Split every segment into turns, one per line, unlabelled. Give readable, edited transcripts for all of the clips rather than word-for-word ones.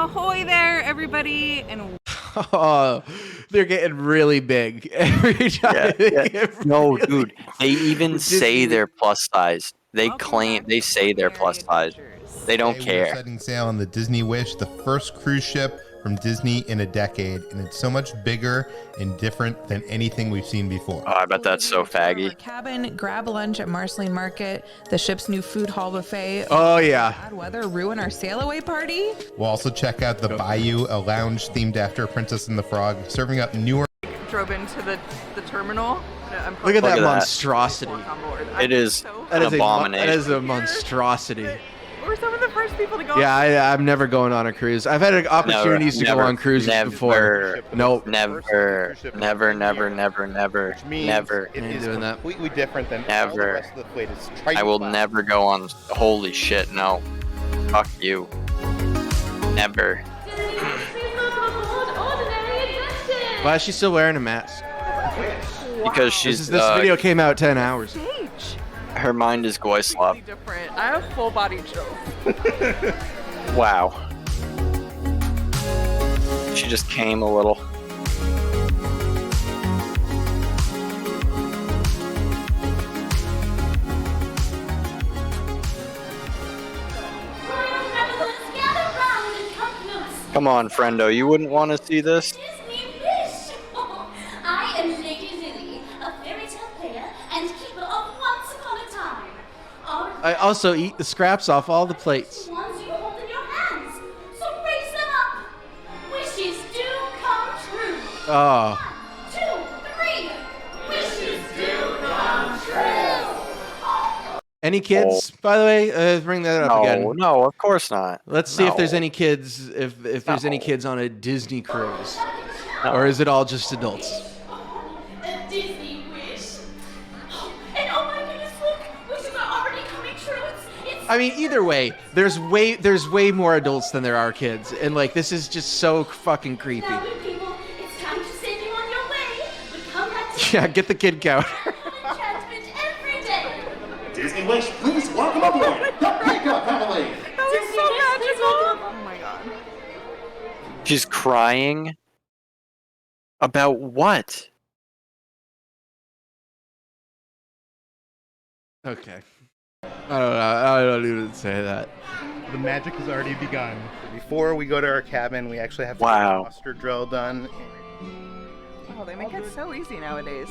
Ahoy there, everybody, and
Oh, they're getting really big every time.
No, dude, they even say they're plus size. They say they're plus size. They don't
Today we are
care.
setting sail on the Disney Wish, the first cruise ship from Disney in a decade, and it's so much bigger and different than anything we've seen before.
Oh, I bet that's so faggy.
cabin, grab lunch at Marceline Market, the ship's new food hall buffet.
Oh yeah.
Bad weather ruin our sail away party.
We'll also check out the Bayou, a lounge themed after Princess and the Frog, serving up newer.
Drove into the terminal.
Look at that
that.
monstrosity.
It is
That
an
is
abomination.
that is a monstrosity.
We're some of the first people to go.
Yeah, I'm never going on a cruise. I've had opportunities to go on cruises before. Nope.
Never.
It
Ain't
is
doing that.
completely different than all the
Never.
rest of the fleet. It's
I will
tri-class.
never go on. Holy shit, no. Fuck you. Never.
Why is she still wearing a mask?
Because she's
This video came out 10 hours.
her mind is Goyslop.
Different. I have full body chills.
Wow. She just came a little. Come on, friendo, you wouldn't want to see this?
Disney Wish! I am Lady Lily, a fairy tale player and keeper of Once Upon a Time. Our
I also eat the scraps off all the plates.
ones you hold in your hands, so raise them up. Wishes do come true.
Oh.
1, 2, 3. Wishes do come true.
Any kids, by the way? Bring that up again.
No, of course not.
Let's see if there's
No.
any kids, if there's any kids on a Disney cruise.
No.
Or is it all just adults?
A Disney Wish. And oh my goodness, look, wishes are already coming true. It's
I mean, either way, there's way more adults than there are kids, and like this is just so fucking creepy.
Now, good people, it's time to send you on your way. But come back to
Yeah, get the kid count.
enchantment every day.
Disney Wish, please welcome aboard the Pickup Family.
That was so magical. Oh my god.
She's crying? About what?
Okay. I don't even say that.
The magic has already begun. Before we go to our cabin, we actually have to
Wow.
get a muster drill done.
Oh, they make it so easy nowadays.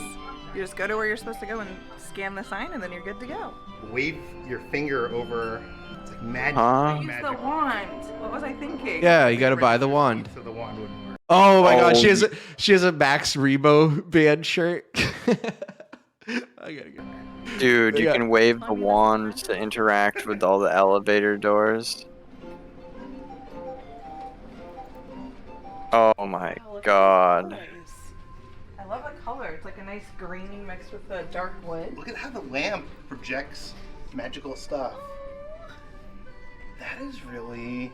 You just go to where you're supposed to go and scan the sign, and then you're good to go.
Wave your finger over. It's like magic.
Huh?
Use the wand. What was I thinking?
Yeah, you gotta buy the wand.
So the wand wouldn't work.
Oh my god,
Oh.
she has a Max Rebo band shirt. I gotta get her.
Dude, you
Yeah.
can wave the wand to interact with all the elevator doors. Oh my
Oh, look at
god.
the colors. I love the color. It's like a nice green mixed with the dark wood.
Look at how the lamp projects magical stuff. That is really.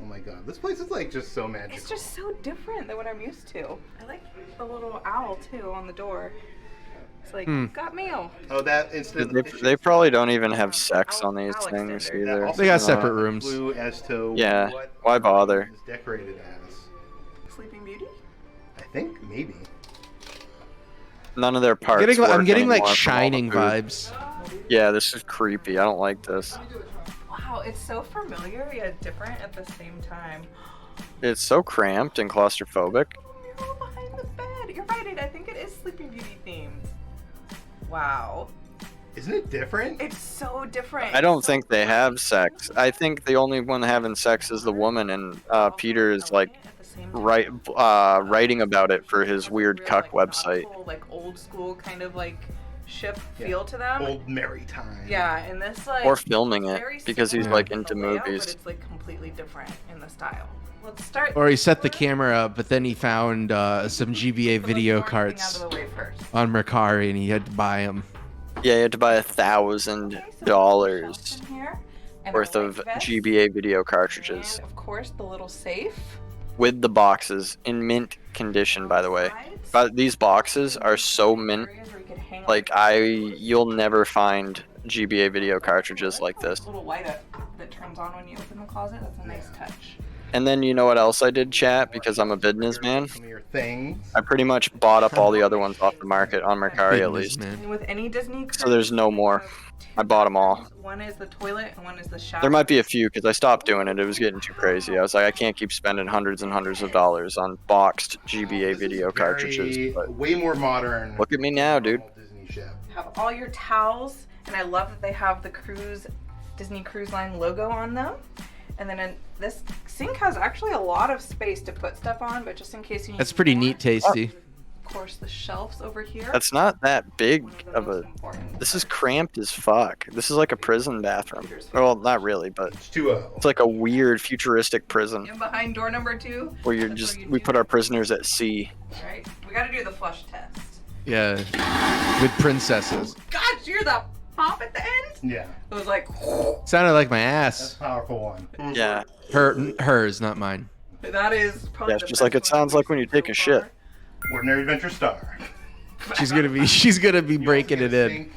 Oh my god, this place is like just so magical.
It's just so different than what I'm used to. I like the little owl too on the door. It's like, got mail.
Oh, that instead of the
They probably don't even have sex on these
Alex
things
Tinder.
that
either.
also
They got
gives
separate
a
rooms.
clue as to
Yeah,
what
why bother?
it's decorated as.
Sleeping Beauty?
I think maybe.
None of their parts.
I'm getting like
work anymore from all the
Shining
food.
vibes.
Yeah, this is creepy. I don't like this.
Wow, it's so familiar yet different at the same time.
It's so cramped and claustrophobic.
Mirror behind the bed. You're right, I think it is Sleeping Beauty themed. Wow.
Isn't it different?
It's so different.
I don't
It's so
think they have sex. I think the only one having sex is the woman, and Peter is like
at the same time.
writing about it for his weird cuck website.
Like old school kind of like ship feel to them.
Old Merry Time.
Yeah, and this like
Or filming it
very
because he's
similar
like
in
into
the layout,
movies.
But it's like completely different in the style. Let's start.
Or he set the camera up, but then he found some GBA
Let's
video
sort everything
carts
out of the way first.
on Mercari, and he had to buy them.
Yeah, you had to buy
Okay, so
$1,000
shelves in here, and
worth
a
of
light vest,
GBA video cartridges
and of course the little safe.
with the boxes in mint condition, by the way.
Sides.
But these boxes are so mint.
Areas where you could hang
Like you'll never find GBA video cartridges like this.
Little light up that turns on when you open the closet. That's a nice touch.
And then you know what else I did, chat? Because I'm a businessman.
Some of your things.
I pretty much bought up all the other ones off the market on Mercari at least.
Businessman.
And with any Disney
So there's no more.
they have two
I bought 'em all.
bathrooms. One is the toilet and one is the shower.
There might be a few because I stopped doing it. It was getting too crazy. I was like, I can't keep spending hundreds and hundreds of dollars on boxed GBA
This is
video cartridges. But
way more modern.
look at me now, dude.
Disney ship.
Have all your towels, and I love that they have the Disney Cruise Line logo on them. And then this sink has actually a lot of space to put stuff on, but just in case you need
That's pretty
more.
neat, tasty.
Of course, the shelves over here.
That's not that big
One the
of a.
most important.
This is cramped as fuck. This is like a prison bathroom. Well, not really, but
H2O.
it's like a weird futuristic prison
And behind door number 2,
where you're
that's
just.
you
We
do
put our prisoners at sea.
right? We gotta do the flush test.
Yeah, with princesses.
God, you're the pop at the end?
Yeah,
It was like,
Sounded like my
that's
ass.
a powerful one.
Yeah.
Hers, not mine.
that is probably
Yeah, it's
the
just like
best
it
one
sounds like when you
we've
take
so
a shit.
far.
Ordinary Adventure Star.
She's gonna be breaking it in.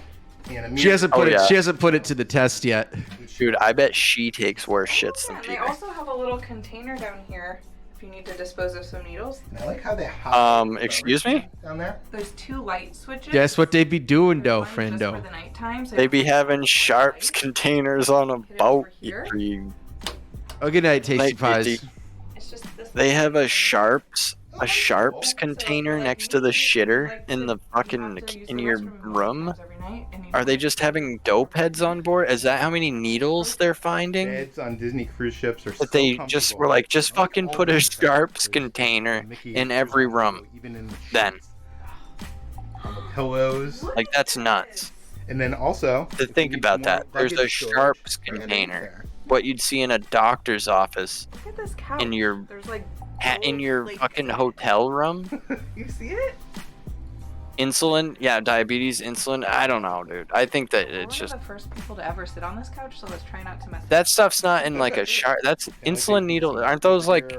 She hasn't
Oh,
put it.
yeah.
She hasn't put it to the test yet.
Dude, I bet she takes worse shits than
And they
people.
also have a little container down here if you need to dispose of some needles.
I like how they hide
Excuse me?
down there.
There's 2 light switches.
Guess what they be doing,
There's
though,
one just for
friendo.
the nighttime, so
They
you
be
can
having
put
sharps
light.
containers on a
Hit it
boat.
over here.
Oh, good night, tasty
Night,
pies.
tasty.
It's just this
They have
little
a sharps
So,
container
like,
next to the
me,
shitter
like,
in
to-
the
you
fucking
have to use
in
the
your
restroom
room.
every night, and you
Are they
don't-
just having dope heads on board? Is that how many needles they're finding?
Beds on Disney cruise ships are
That they just were like, just fucking put a sharps container in every room.
Even in the
Then.
sheets, on the pillows,
Like, that's nuts.
and then also
To
if you
think
need
about
more
that, there's
luggage
a
storage,
sharps
right
container.
there.
What you'd see in a doctor's office
Look at this couch.
in your
There's like
in
gold
your
flakes
fucking
in it.
hotel room.
You see it?
Insulin, yeah, diabetes, insulin. I don't know, dude. I think that
We're
it's
one
just
of the first people to ever sit on this couch, so let's try not to mess.
that stuff's not in like a sharp. That's insulin needle. Aren't those like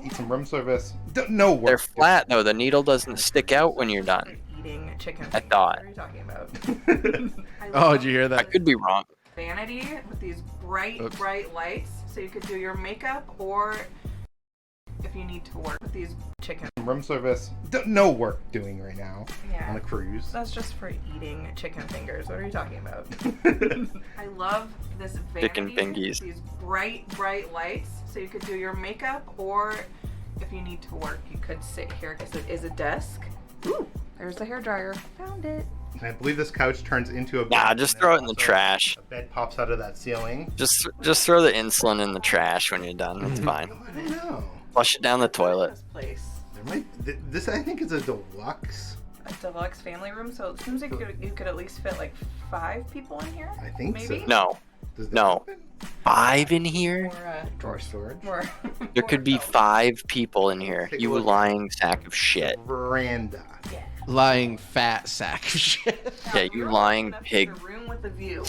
Eat some room service? No work.
they're flat though? The needle doesn't stick out when you're done.
Eating chicken.
I
fingers.
thought.
What are you talking about? I
Oh,
love
did you hear
I
that?
could be wrong.
vanity with these bright,
Oops.
bright lights, so you could do your makeup, or if you need to work with these chicken.
Room service? No work doing right now on
Yeah.
the cruise.
That's just for eating chicken fingers. What are you talking about? I love this vanity
Chicken
with
fingies.
these bright, bright lights, so you could do your makeup, or if you need to work, you could sit here because it is a desk. Ooh, there's the hairdryer. Found it.
And I believe this couch turns into a bed.
Nah,
and
just
then
throw it in the
also
trash.
A bed pops out of that ceiling.
Just throw the insulin in the trash when you're done. It's fine.
I don't know.
Flush it down the
I like
toilet.
This place.
There might this I think is a deluxe.
A deluxe family room, so it seems like you could at least fit like 5 people in here.
I think
Maybe?
so.
No,
Does that
no.
happen?
5 in here.
Or
Drawer storage.
or
There could be 5 people in here.
Take a
You
look.
lying sack of shit.
Veranda.
Lying fat sack of shit.
Yeah, you lying pig.
A room with a view.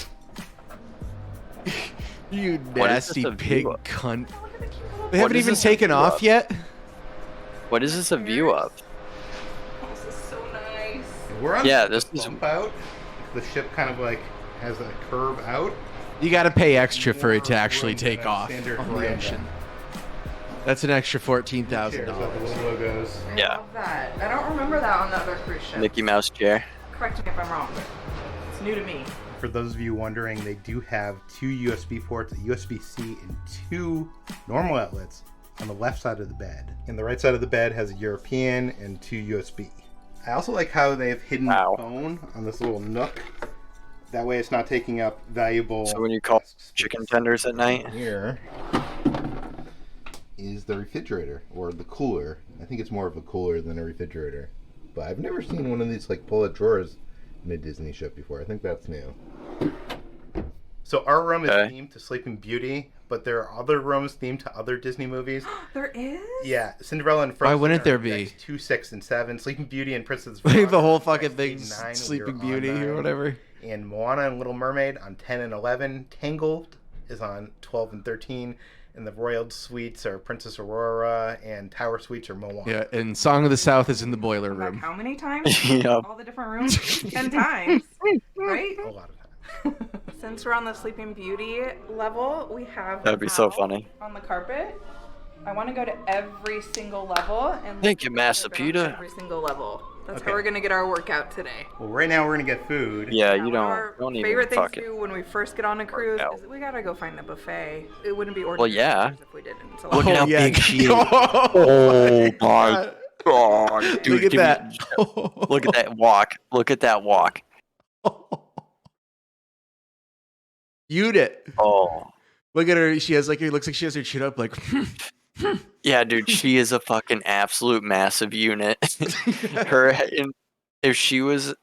You
What is this
nasty
a
pig
view of?
cunt.
Oh, look at the cute little.
They
What
haven't
is
even
this a
taken
view
off
of?
yet.
What is this a view of?
This is so nice.
We're on
Yeah,
the
this is-
bump out. The ship kind of like has a curve out.
You got to pay extra for it to
More
actually
room
take
than a
off
standard
on the
veranda.
ocean. That's an extra $14,000.
Chairs with the little logos.
I
Yeah.
love that. I don't remember that on the other cruise ship.
Mickey Mouse chair.
Correct me if I'm wrong, but it's new to me.
For those of you wondering, they do have 2 USB ports, a USB-C, and 2 normal outlets on the left side of the bed. And the right side of the bed has a European and 2 USB. I also like how they've hidden
Wow.
the phone on this little nook. That way it's not taking up valuable
So when you call
desk space.
chicken tenders at night,
Here is the refrigerator, or the cooler. I think it's more of a cooler than a refrigerator. But I've never seen one of these like pull-out drawers in a Disney ship before. I think that's new. So our room is
Okay.
themed to Sleeping Beauty, but there are other rooms themed to other Disney movies.
There is?
Yeah, Cinderella and Frozen.
Why wouldn't
are
there be?
decks 2, 6, and 7. Sleeping Beauty and Princess
Like
Frog
the whole
are
fucking
decks 8
thing's
and 9.
Sleeping
We are on
Beauty or
9.
whatever.
And Moana and Little Mermaid on 10 and 11. Tangled is on 12 and 13. And the Royal Suites are Princess Aurora, and Tower Suites are Moana.
Yeah, and Song of the South is in the boiler
Like
room.
how many times?
Yep.
All the different rooms? 10 times. Right?
A lot of times.
Since we're on the Sleeping Beauty level, we have
that'd be so
Al
funny.
on the carpet. I want to go to every single level and
Thank you, Master
open on
Peter.
every single level. That's
Okay.
how we're gonna get our workout today.
Well, right now we're gonna get food.
Yeah,
One
you
of our
don't even
favorite things to
fucking.
do when we first get on a cruise
out.
is we gotta go find a buffet. It wouldn't be ordinary
yeah.
cruise if we didn't. So
Look at how
yeah.
big she is.
Oh
Oh my god, dude!
Look at
give me-
that.
Look at that walk. Look at that walk.
Viewed it.
Oh.
Look at her. She has like it looks like she has her chin up like.
Yeah, dude, she is a fucking absolute massive unit. If she was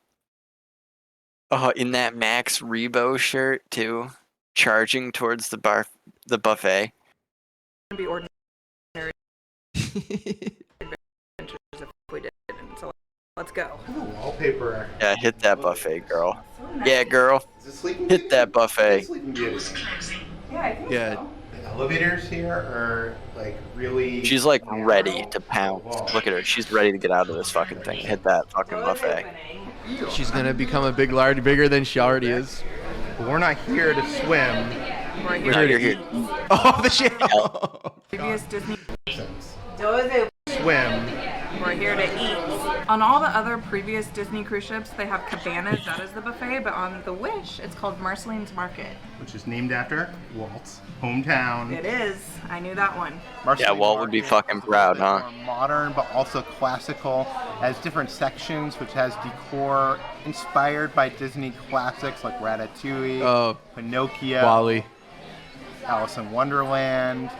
in that Max Rebo shirt too, charging towards the buffet.
It wouldn't be ordinary adventures if we didn't. So let's go.
Ooh, wallpaper.
Yeah, hit that buffet, girl.
So nice.
Yeah, girl,
Is this Sleeping
hit that
Beauty?
buffet.
Sleeping Beauty.
Yeah, I think
Yeah.
so.
The elevators here are like really.
She's like ready to pounce. Look at her. She's ready to get out of this fucking thing. Hit that fucking buffet.
She's gonna become a big lard, bigger than she already is.
But we're not here to swim.
We're
No,
here
you're
to
here.
Oh, the shell.
previous Disney.
Swim.
We're here to eat. On all the other previous Disney cruise ships, they have cabanas. That is the buffet. But on the Wish, it's called Marceline's Market.
Which is named after Walt's hometown.
It is. I knew that one.
Yeah, Walt would be fucking proud, huh?
More modern, but also classical. Has different sections, which has decor inspired by Disney classics like Ratatouille,
Oh,
Pinocchio,
Wally.
Alice in Wonderland,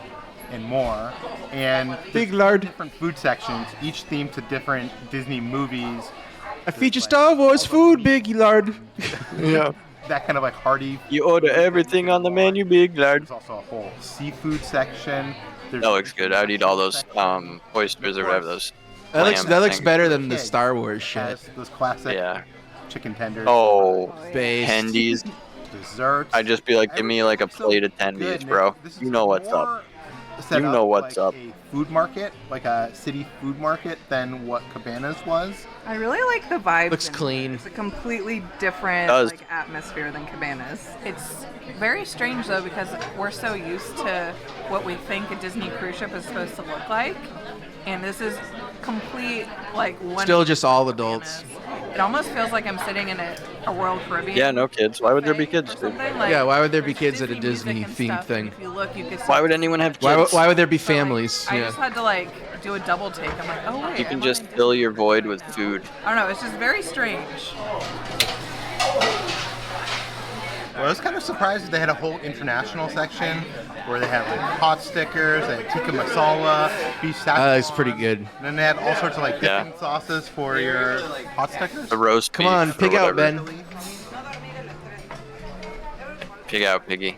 and more. And
Big lard.
different food sections, each themed to different Disney movies.
I feature Star Wars food, big lard.
Yeah.
That kind of like hearty.
You order everything on the menu, big lard.
There's also a whole seafood section. There's
That looks good. I'd eat all those oysters or whatever those.
That looks
things.
better than the Star Wars shit.
has those classic
Yeah.
chicken tenders.
Oh,
Based.
tendies.
Desserts.
I'd just be like, give me like a plate of tendies, bro. You know what's up.
Set
You know
up
what's
like
up.
A food market, like a city food market, than what Cabanas was.
I really like the vibes.
Looks
in
clean.
here. It's a completely different
Does.
like atmosphere than Cabanas. It's very strange though because we're so used to what we think a Disney cruise ship is supposed to look like, and this is complete like one.
Still just all adults.
It almost feels like I'm sitting in a Royal Caribbean.
Yeah, no kids. Why would there be
buffet
kids,
or
dude?
something. Like,
Yeah, why would there be
there's
kids at a
music
Disney
and
themed
stuff,
thing?
and if you look, you can
Why would anyone have kids?
Why would there be
So, like,
families?
I
Yeah.
just had to like do a double take. I'm like, oh wait.
You can
I'm
just
on
fill
Disney
your
Cruise
void
right
with
now.
food.
I don't know. It's just very strange.
Well, I was kind of surprised that they had a whole international section where they had like pot stickers, they had tikka masala, beef saffron.
That's pretty good.
And then they had all sorts of like
Yeah.
different sauces for your pot stickers.
The roast
Come
beef
on,
or
pig out,
whatever.
Ben.
Pig out, piggy.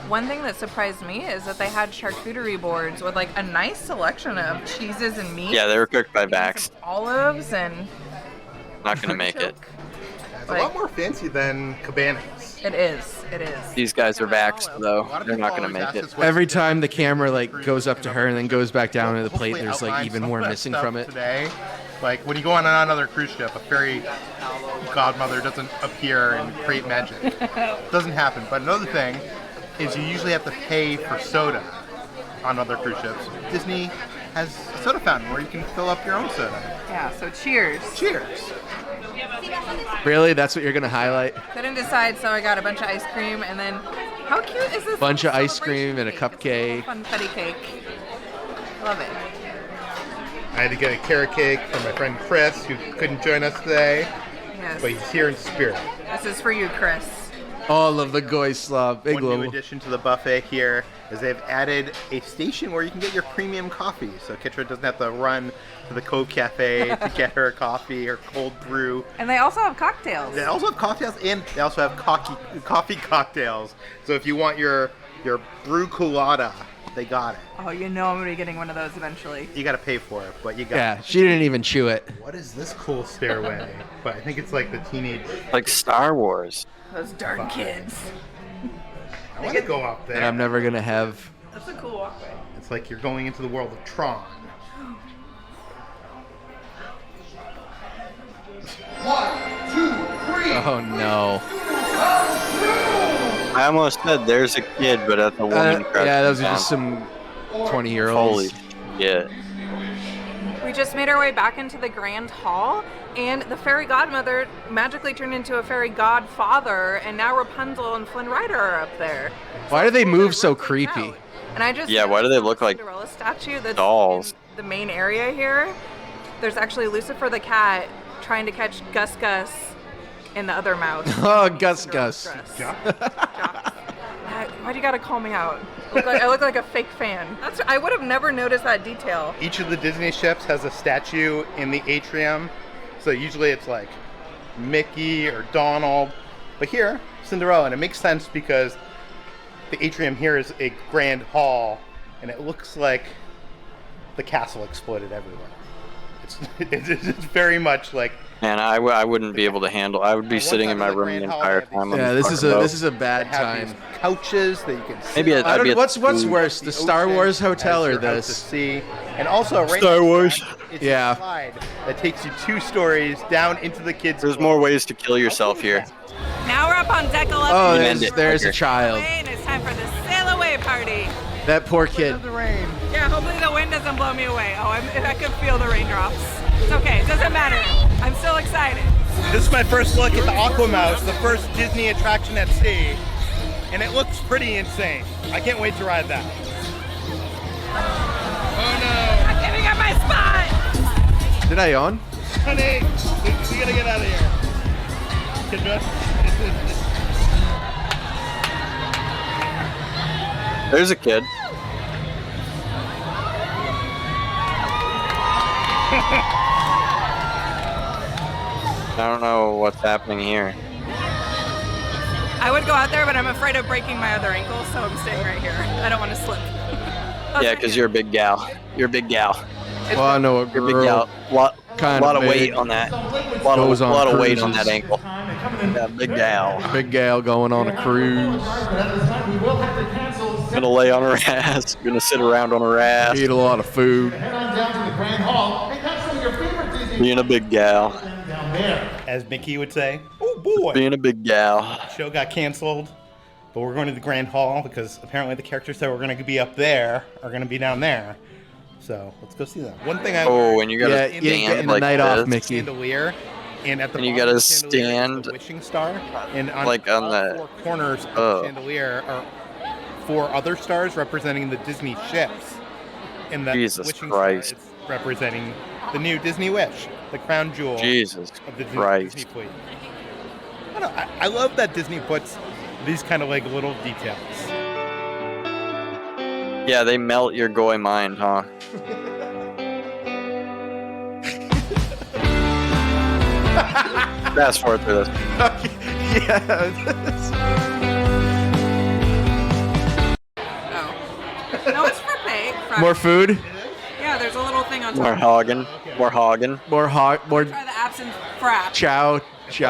One thing that surprised me is that they had charcuterie boards with like a nice selection of cheeses and meats.
Yeah, they were cooked by
and
Vax.
some olives and
Not gonna make it.
It's a lot more fancy than Cabanas.
It is. It is.
These guys are Vax
A
though.
lot of
They're
people
not gonna
always
make
ask
it.
us what's
Every
different
time the camera like
between
goes up to her and then goes back down to the plate,
Hopefully
there's like
outline
even
some
more
of that
missing
stuff
from it.
Today, like when you go on another cruise ship, a fairy godmother doesn't appear and create magic. Doesn't happen. But another thing is you usually have to pay for soda on other cruise ships. Disney has a soda fountain where you can fill up your own soda.
Yeah. So cheers.
Cheers.
Really? That's what you're gonna highlight?
Couldn't decide, so I got a bunch of ice cream and then. How cute is this?
Bunch of ice
celebration
cream and a
cake? It's
cupcake.
Funfetti cake. Love it.
I had to get a carrot cake from my friend Chris, who couldn't join us today,
Yes.
but he's here in spirit.
This is for you, Chris.
All of the goy slob. Big
One new
global.
addition to the buffet here is they've added a station where you can get your premium coffee. So Kitra doesn't have to run to the Cove Cafe to get her coffee or cold brew.
And they also have cocktails.
They also have cocktails and they also have coffee cocktails. So if you want your brew colada, they got it.
Oh, you know I'm gonna be getting one of those eventually.
You got to pay for it, but you got
Yeah,
it.
she didn't even chew it.
What is this cool stairway? But I think it's like the teenage.
Like Star Wars.
Those darn kids.
I want to go up there.
And I'm never gonna have.
That's a cool walkway.
It's like you're going into the world of Tron.
Oh no.
I almost said there's a kid, but that's a woman.
Yeah, those are
down.
just some 20-year-olds.
Holy shit.
We just made our way back into the grand hall, and the fairy godmother magically turned into a fairy godfather, and now Rapunzel and Flynn Rider are up there.
Why do they move so
Rotates
creepy?
out. And I just
Yeah, why do they
noticed
look
the
like
Cinderella statue that's
dolls?
in the main area here. There's actually Lucifer the cat trying to catch Gus Gus in the other mouth.
Oh, Gus Gus.
Why do you gotta call me out? I look like a fake fan. I would have never noticed that detail.
Each of the Disney ships has a statue in the atrium. So usually it's like Mickey or Donald. But here, Cinderella. And it makes sense because the atrium here is a grand hall. And it looks like the castle exploded everywhere. It's very much like...
Man, I wouldn't be able to handle. I would be sitting in my room the entire time.
Yeah, this is a bad time.
Couches that you can sit
Maybe
on.
I'd be at
What's
the
worse, the Star
ocean
Wars hotel
as
or
you're out to
this?
sea. And also right
Star
next to
Wars.
that, it's
Yeah.
a slide that takes you 2 stories down into the kids'
There's
pool.
more ways to kill yourself here.
Now we're up on deck 11.
Oh,
End
there's
it.
a child.
And it's time for the sail away party.
That poor kid.
The rain.
Yeah, hopefully the wind doesn't blow me away. Oh, I could feel the raindrops. It's okay, it doesn't matter. I'm still excited.
This is my first look at the Aquamouse, the first Disney attraction at sea. And it looks pretty insane. I can't wait to ride that. Oh
I'm giving up my spot.
Did I yawn?
no! Honey, we gotta get out of here.
There's a kid. I don't know what's happening here.
I would go out there, but I'm afraid of breaking my other ankle, so I'm staying right here. I don't want to slip.
Yeah, because you're a big gal. You're a big gal.
Well, I know a
You're a big gal.
girl.
Lot of
big.
weight on that.
Goes on
Lot of weight on
cruises.
that ankle. Yeah, big gal.
Big gal going on a cruise.
Gonna lay on her ass. Gonna sit around on her ass.
Eat a lot of food.
Being a big gal.
As Mickey would say, oh boy.
Being a big gal.
Show got canceled, but we're going to the Grand Hall because apparently the characters that were going to be up there are going to be down there. So let's go see them. One thing I
Oh, and you gotta
Yeah, you ain't getting
stand
the
like
night off,
this.
Mickey.
chandelier, and at the
And you
bottom
gotta
of the chandelier is
stand
the wishing star, and on
like on
all
the-
4 corners of
Oh.
the chandelier are 4 other stars representing the Disney ships. And the
Jesus
wishing
Christ.
star is representing the new Disney Wish, the crown jewel
Jesus
of the
Christ.
Disney fleet. I love that Disney puts these kind of like little details.
Yeah, they melt your goy mind, huh? Fast forward through this.
Yeah.
Oh. No, it's for pay.
More food?
Yeah, there's a little thing on top.
More hogging. More hogging.
More more
Try the absinthe frap.
chow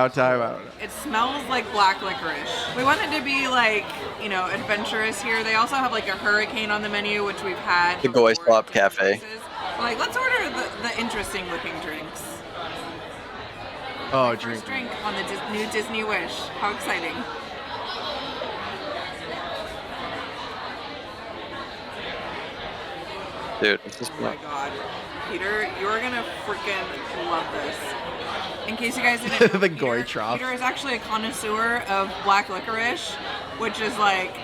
time. I don't know.
It smells like black licorice. We wanted to be like, adventurous here. They also have like a hurricane on the menu, which we've had.
The Goy
before
Swap
at different
Cafe.
places. Like, let's order the interesting looking drinks.
Oh,
First
drink.
drink on the new Disney Wish. How exciting.
Dude, it's just
Oh my god. Peter, you're gonna freaking love this. In case you guys didn't know,
The goy
Peter,
trough.
Peter is actually a connoisseur of black licorice, which is like,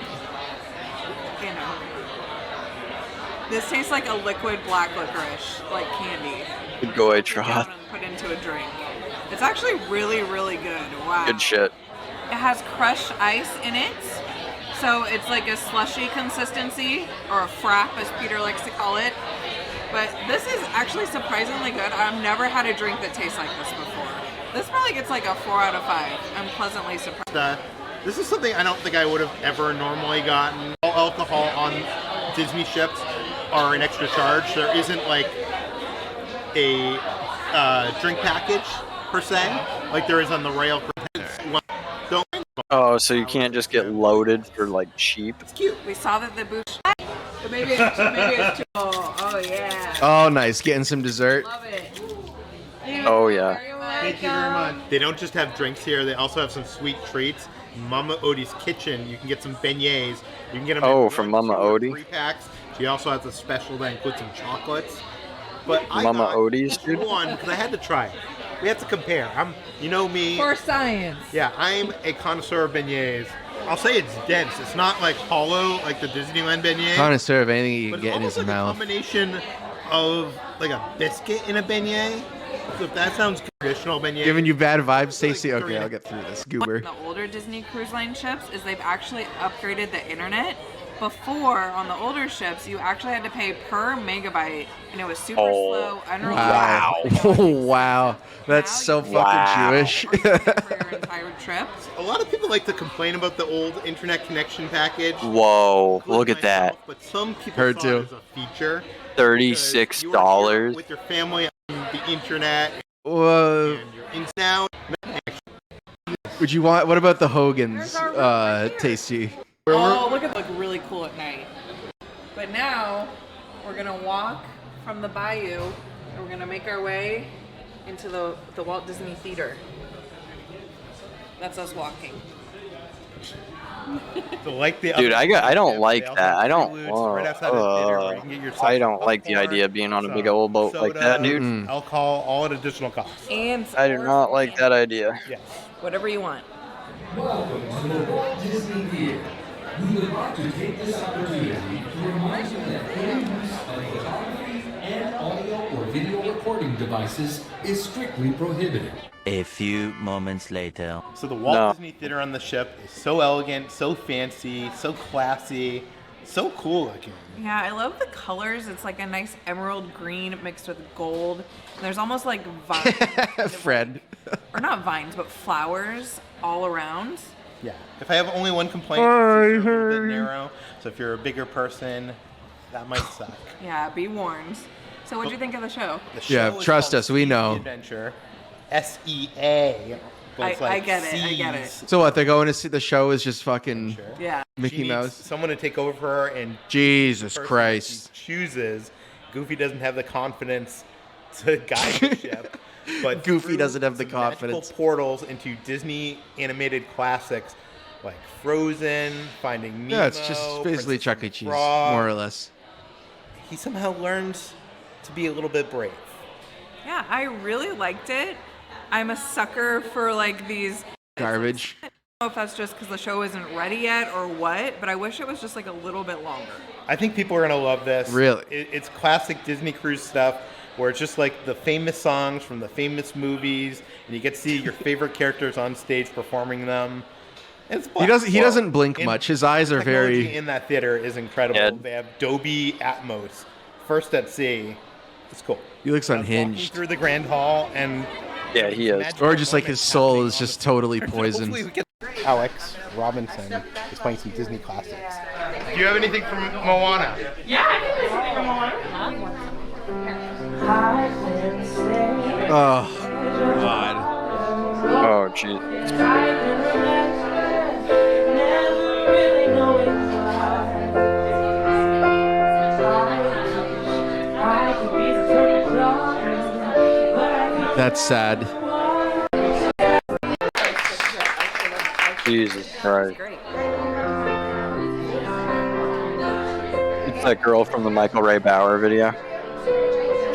this tastes like a liquid black licorice, like candy.
the Goy
Put
Trough.
down and put into a drink. It's actually really, really good. Wow.
Good shit.
It has crushed ice in it, so it's like a slushy consistency, or a frap as Peter likes to call it. But this is actually surprisingly good. I've never had a drink that tastes like this before. This probably gets like a 4 out of 5. I'm pleasantly surprised.
This is something I don't think I would have ever normally gotten. All alcohol on Disney ships are an extra charge. There isn't like a drink package per se, like there is on the rail. Don't
Oh, so you can't just get loaded for like cheap.
it's cute.
We saw that the booth. Maybe it's too. Oh yeah.
Oh, nice. Getting some dessert.
Love it.
Oh yeah.
Thank you very much. They don't just have drinks here; they also have some sweet treats. Mama Odie's Kitchen. You can get some beignets. You can get them.
Oh, from Mama Odie?
3 packs. She also has a special that includes some chocolates. But I
Mama
thought
Odie's,
each
dude?
one, because I had to try it. We had to compare. You know me.
For science.
Yeah, I'm a connoisseur of beignets. I'll say it's dense. It's not like hollow like the Disneyland beignet.
Connoisseur of anything you
But
can
it's
get in
almost
his
like a
mouth.
combination of like a biscuit in a beignet. So if that sounds traditional beignet.
Giving you bad vibes, Stacey.
Like
Okay, I'll get through this. Goober.
The older Disney Cruise Line ships is they've actually upgraded the internet. Before, on the older ships, you actually had to pay per megabyte, and it was super slow, unreliable.
Wow. Wow. That's so fucking Jewish.
For your entire trip.
A lot of people like to complain about the old internet connection package.
Whoa, look at
Myself,
that.
But some people
Heard
saw
too.
it as a feature.
$36.
You were here with your family on the internet
Whoa.
and you're in now.
Would you want? What about the Hogan's,
There's our room right here.
Tasty?
Oh, look at look really cool at night. But now we're gonna walk from the bayou and we're gonna make our way into the Walt Disney Theater. That's us walking.
So like the
Dude, I don't like
they also
that.
have
I don't.
preludes right outside the theater where you can get yourself
I don't like the
popcorn,
idea of being on a big
some
old boat like that,
soda,
dude.
Alcohol, all at additional cost.
And
I do not like that idea.
Yes.
whatever you want.
Welcome to the Walt Disney Theater. We would like to take this opportunity to remind you that any use of photography and audio or video recording devices is strictly prohibited.
A few moments later.
So the Walt
No.
Disney Theater on the ship is so elegant, so fancy, so classy, so cool looking.
Yeah, I love the colors. It's like a nice emerald green mixed with gold. And there's almost like vines.
Fred.
Or not vines, but flowers all around.
Yeah. If I have only one complaint, it's a little bit narrow. So if you're a bigger person, that might suck.
Yeah, be warned. So what'd you think of the show?
The show
Yeah,
is
trust
called
us, we
Seas
know.
The Adventure. SEA. But it's
I
like
get it, I get it.
seas.
So what? They're going to see the show is just fucking
Yeah.
She
Mickey
needs
Mouse.
someone to take over for her, and
Jesus
the person
Christ.
she chooses. Goofy doesn't have the confidence to guide the ship. But
Goofy
through
doesn't have the
some magical
confidence.
portals into Disney animated classics like Frozen, Finding Nemo.
Yeah, it's just basically
Princess
Chuck
and
E.
the
Cheese,
Frog.
more or less.
He somehow learns to be a little bit brave.
Yeah, I really liked it. I'm a sucker for like these
Garbage.
I don't know if that's just because the show isn't ready yet or what, but I wish it was just like a little bit longer.
I think people are gonna love this.
Really?
It's classic Disney cruise stuff where it's just like the famous songs from the famous movies, and you get to see your favorite characters on stage performing them. It's
He doesn't blink
and
much. His eyes are
technology
very.
in that theater is incredible.
Yeah.
They have Dolby Atmos, first at sea. It's cool.
He looks
I was walking
unhinged.
through the Grand Hall, and
Yeah, he is.
magical
Or just like his
moments
soul
happening
is
on
just
the
totally
screen.
poisoned.
Hopefully we get- Alex Robinson is playing some Disney classics. Do you have anything from Moana?
Oh, God.
Oh, jeez.
That's sad.
Jesus Christ.
Great.
It's that girl from the Michael Ray Bauer video.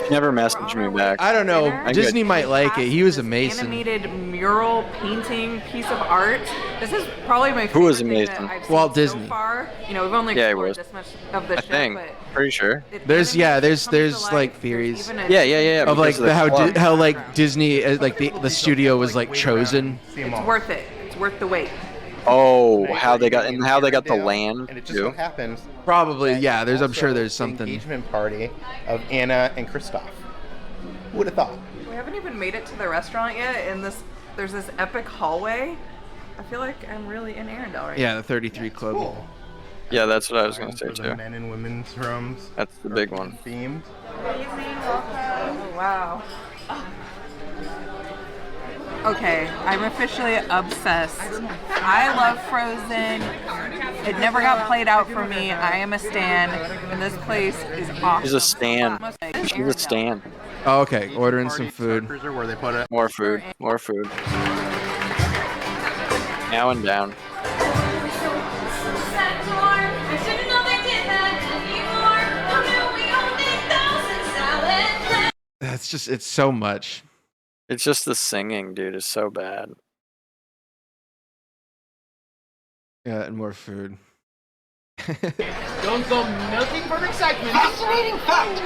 She never messaged me back.
I don't know.
Dinner?
Disney might like it. He was a
This
Mason.
Animated mural painting piece of art. This is probably my favorite
Who was a
thing
Mason?
that I've
Walt
seen
Disney.
So far. You know, we've only
Yeah, he
explored
was.
this much of the
I
ship,
think.
but
Pretty sure.
it
There's- yeah,
animated
there's
comes to
like,
life.
theories.
There's even
Yeah.
Of like
because of the
how
club.
how like Disney like the studio was like chosen.
See 'em
It's
all.
worth it. It's worth the wait.
Oh, how they got the land
And it just
too.
so happens.
Probably,
that
yeah.
it's
I'm sure
also
there's
the
something.
engagement party of Anna and Kristoff. Who would have thought?
We haven't even made it to the restaurant yet, and there's this epic hallway. I feel like I'm really in Arendelle right
Yeah, the 33 Club.
Cool.
Yeah, that's what I was gonna say
For the
too.
men and women's rooms.
That's the big one.
Themed.
now. Oh, wow. Okay, I'm officially obsessed. I love Frozen. It never got played out for me. I am a stan, and this place is awesome.
She's a stan. She's a stan.
Oh, okay. Ordering some
Party,
food.
Star Cruiser, where they put it.
More food. More food. Now and down.
it's so much.
It's just the singing, dude, is so bad.
Yeah, and more food.
Don't go milking for excitement. Fascinating fact.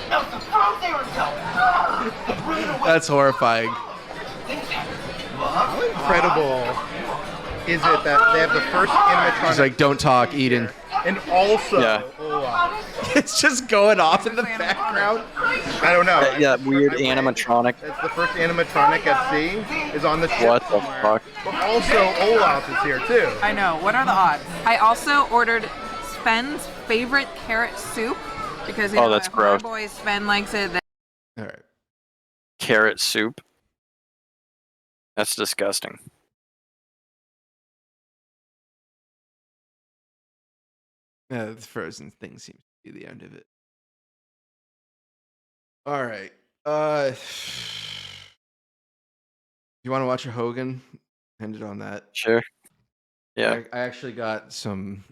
Milk the frog there and go.
That's horrifying.
How incredible is it that they have the first animatronic?
He's like, don't talk, Eden.
And also,
Yeah.
It's just going off in the background.
I don't know.
Yeah, weird animatronic.
It's the first animatronic at sea is on the ship
What the
somewhere.
fuck?
But also, Olaf is here too.
I know. What are the odds? I also ordered Sven's favorite carrot soup because you know,
that's
if our
gross.
boy Sven likes it. Then
All right.
Carrot soup. That's disgusting.
Yeah, the frozen thing seems to be the end of it. All right. You want to watch a Hogan? Ended on that.
Sure. Yeah.
I actually got some